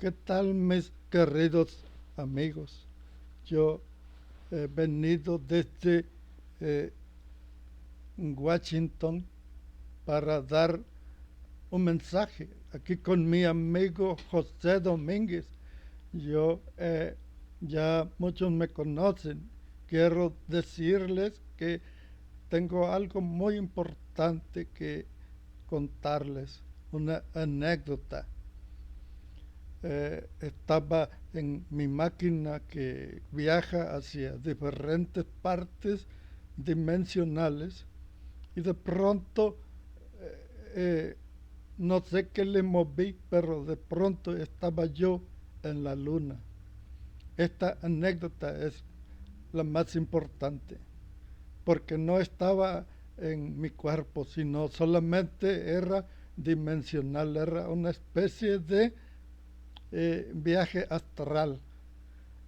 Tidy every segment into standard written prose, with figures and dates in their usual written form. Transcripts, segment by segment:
¿Qué tal, mis queridos amigos? Yo he venido desde eh, Washington para dar un mensaje aquí con mi amigo José Domínguez. Yo ya muchos me conocen. Quiero decirles que tengo algo muy importante que contarles, una anécdota. Estaba en mi máquina que viaja hacia diferentes partes dimensionales y de pronto eh, no sé qué le moví, pero de pronto estaba yo en la luna. Esta anécdota es la más importante porque no estaba en mi cuerpo, sino solamente era dimensional, era una especie de viaje astral.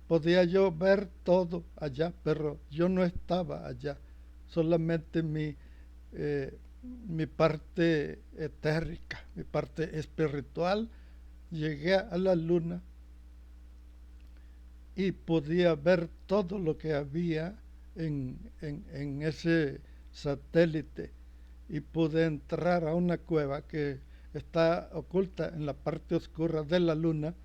Podía yo ver todo allá, pero yo no estaba allá. Solamente mi parte etérica, mi parte espiritual, llegué a la luna y podía ver todo lo que había en ese satélite y pude entrar a una cueva que está oculta en la parte oscura de la luna.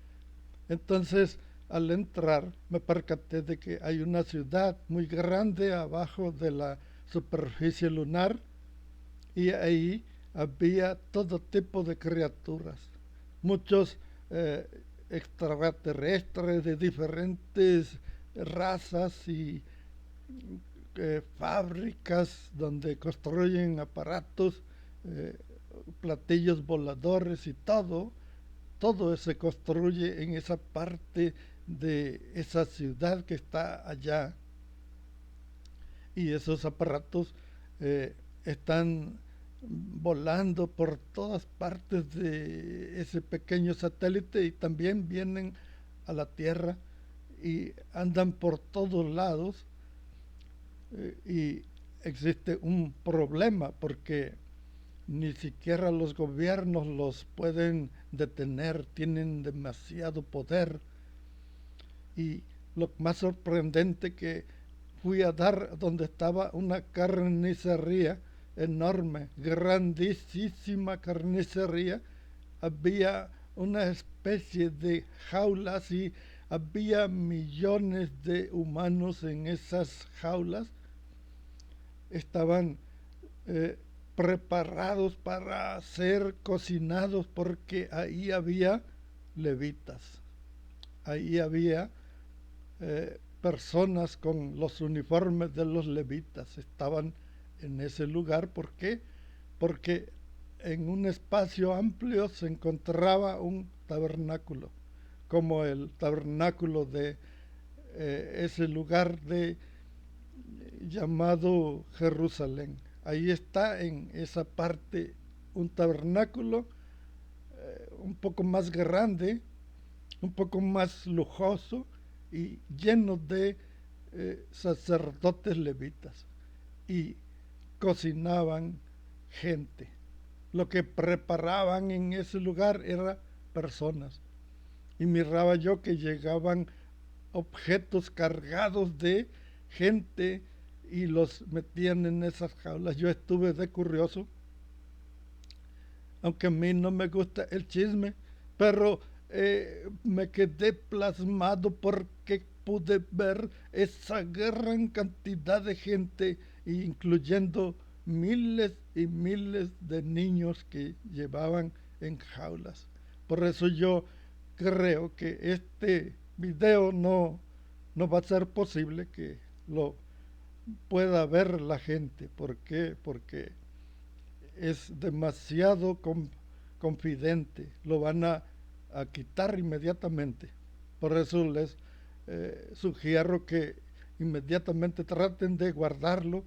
Entonces, al entrar, me percaté de que hay una ciudad muy grande abajo de la superficie lunar y ahí había todo tipo de criaturas, muchos eh, extraterrestres de diferentes razas y fábricas donde construyen aparatos, eh, platillos voladores y todo se construye en esa parte de esa ciudad que está allá y esos aparatos están volando por todas partes de ese pequeño satélite y también vienen a la Tierra y andan por todos lados y existe un problema porque ni siquiera los gobiernos los pueden detener, tienen demasiado poder. Y lo más sorprendente que fui a dar donde estaba una carnicería enorme, grandísima carnicería, había una especie de jaulas y había millones de humanos en esas jaulas, estaban eh, preparados para ser cocinados porque ahí había levitas, ahí había personas con los uniformes de los levitas, estaban en ese lugar. ¿Por qué? Porque en un espacio amplio se encontraba un tabernáculo, como el tabernáculo de ese lugar de llamado Jerusalén. Ahí está en esa parte un tabernáculo un poco más grande, un poco más lujoso y lleno de sacerdotes levitas. Y cocinaban gente. Lo que preparaban en ese lugar era personas. Y miraba yo que llegaban objetos cargados de gente y los metían en esas jaulas. Yo estuve de curioso, aunque a mí no me gusta el chisme, pero me quedé plasmado porque pude ver esa gran cantidad de gente, incluyendo miles y miles de niños que llevaban en jaulas. Por eso yo creo que este video no va a ser posible que lo pueda ver la gente. ¿Por qué? Porque es demasiado confidente, lo van a quitar inmediatamente. Por eso les sugiero que inmediatamente traten de guardarlo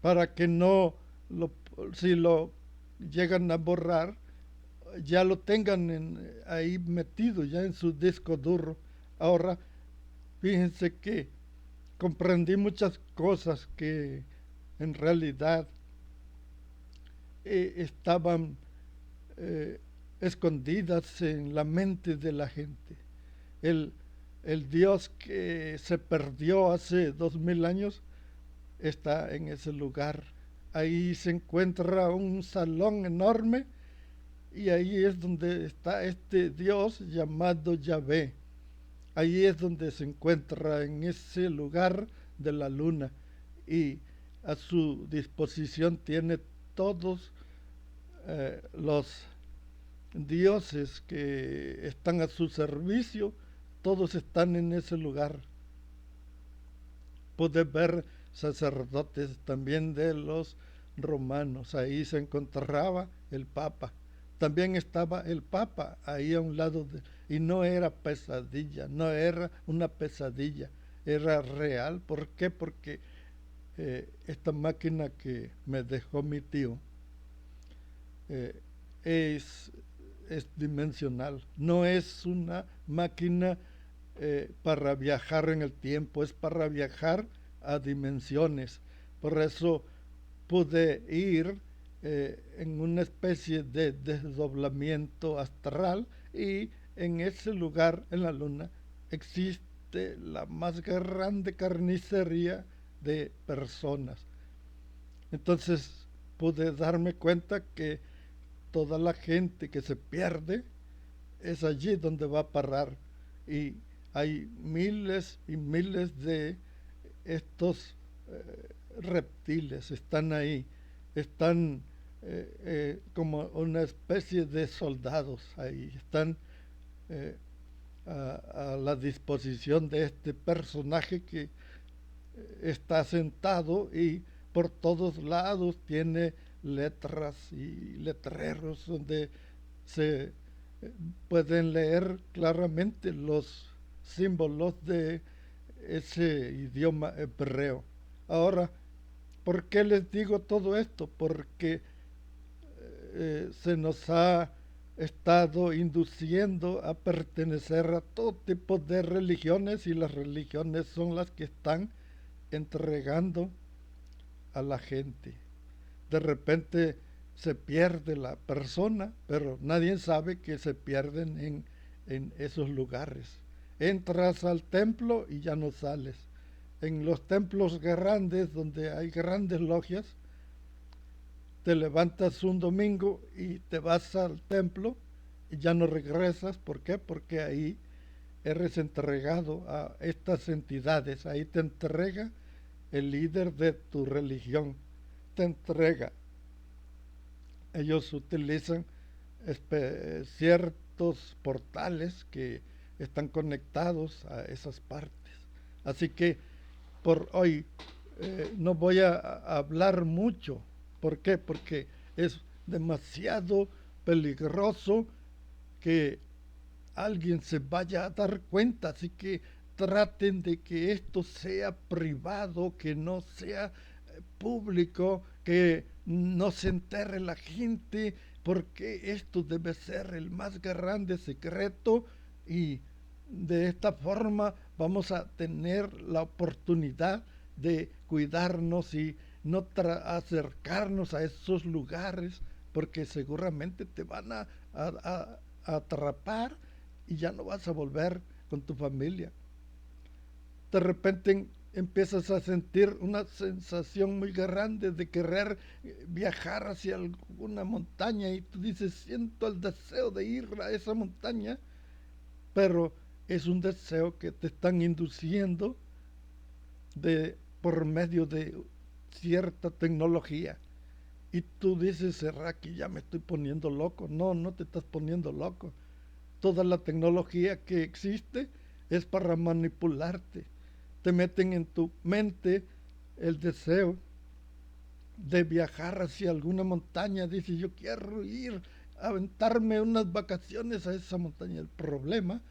para que no, lo, si lo llegan a borrar, ya lo tengan ahí metido, ya en su disco duro. Ahora, fíjense que comprendí muchas cosas que en realidad estaban escondidas en la mente de la gente. El, el Dios que se perdió hace 2000 años está en ese lugar. Ahí se encuentra un salón enorme y ahí es donde está este Dios llamado Yahvé. Ahí es donde se encuentra en ese lugar de la luna y a su disposición tiene todos los dioses que están a su servicio, todos están en ese lugar. Puede ver sacerdotes también de los romanos, ahí se encontraba el Papa. También estaba el Papa ahí a un lado de, y no era pesadilla, no era una pesadilla, era real. ¿Por qué? Porque esta máquina que me dejó mi tío eh, es, es dimensional, no es una máquina para viajar en el tiempo, es para viajar a dimensiones. Por eso pude ir en una especie de desdoblamiento astral y en ese lugar, en la luna, existe la más grande carnicería de personas. Entonces pude darme cuenta que toda la gente que se pierde es allí donde va a parar. Y hay miles y miles de estos reptiles, están ahí, están como una especie de soldados ahí, están eh, a la disposición de este personaje que está sentado y por todos lados tiene letras y letreros donde se pueden leer claramente los símbolos de ese idioma hebreo. Ahora, ¿por qué les digo todo esto? Porque se nos ha estado induciendo a pertenecer a todo tipo de religiones y las religiones son las que están entregando a la gente. De repente se pierde la persona, pero nadie sabe que se pierden en esos lugares. Entras al templo y ya no sales. En los templos grandes, donde hay grandes logias, te levantas un domingo y te vas al templo y ya no regresas. ¿Por qué? Porque ahí eres entregado a estas entidades. Ahí te entrega el líder de tu religión. Te entrega. Ellos utilizan ciertos portales que están conectados a esas partes. Así que por hoy no voy a hablar mucho. ¿Por qué? Porque es demasiado peligroso que alguien se vaya a dar cuenta. Así que traten de que esto sea privado, que no sea público, que no se enterre la gente, porque esto debe ser el más grande secreto y de esta forma vamos a tener la oportunidad de cuidarnos y no acercarnos a esos lugares porque seguramente te van a atrapar y ya no vas a volver con tu familia. De repente empiezas a sentir una sensación muy grande de querer viajar hacia alguna montaña y tú dices, siento el deseo de ir a esa montaña, pero es un deseo que te están induciendo por medio de cierta tecnología. Y tú dices, ¿será que ya me estoy poniendo loco? No, no te estás poniendo loco. Toda la tecnología que existe es para manipularte. Te meten en tu mente el deseo de viajar hacia alguna montaña. Dices, yo quiero ir a aventarme unas vacaciones a esa montaña. El problema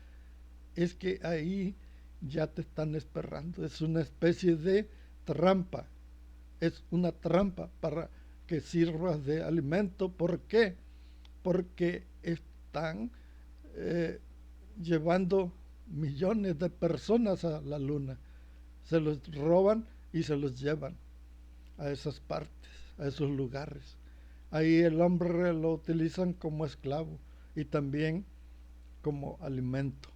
es que ahí ya te están esperando. Es una especie de trampa. Es una trampa para que sirvas de alimento. ¿Por qué? Porque están llevando millones de personas a la luna. Se los roban y se los llevan a esas partes, a esos lugares. Ahí el hombre lo utilizan como esclavo y también como alimento.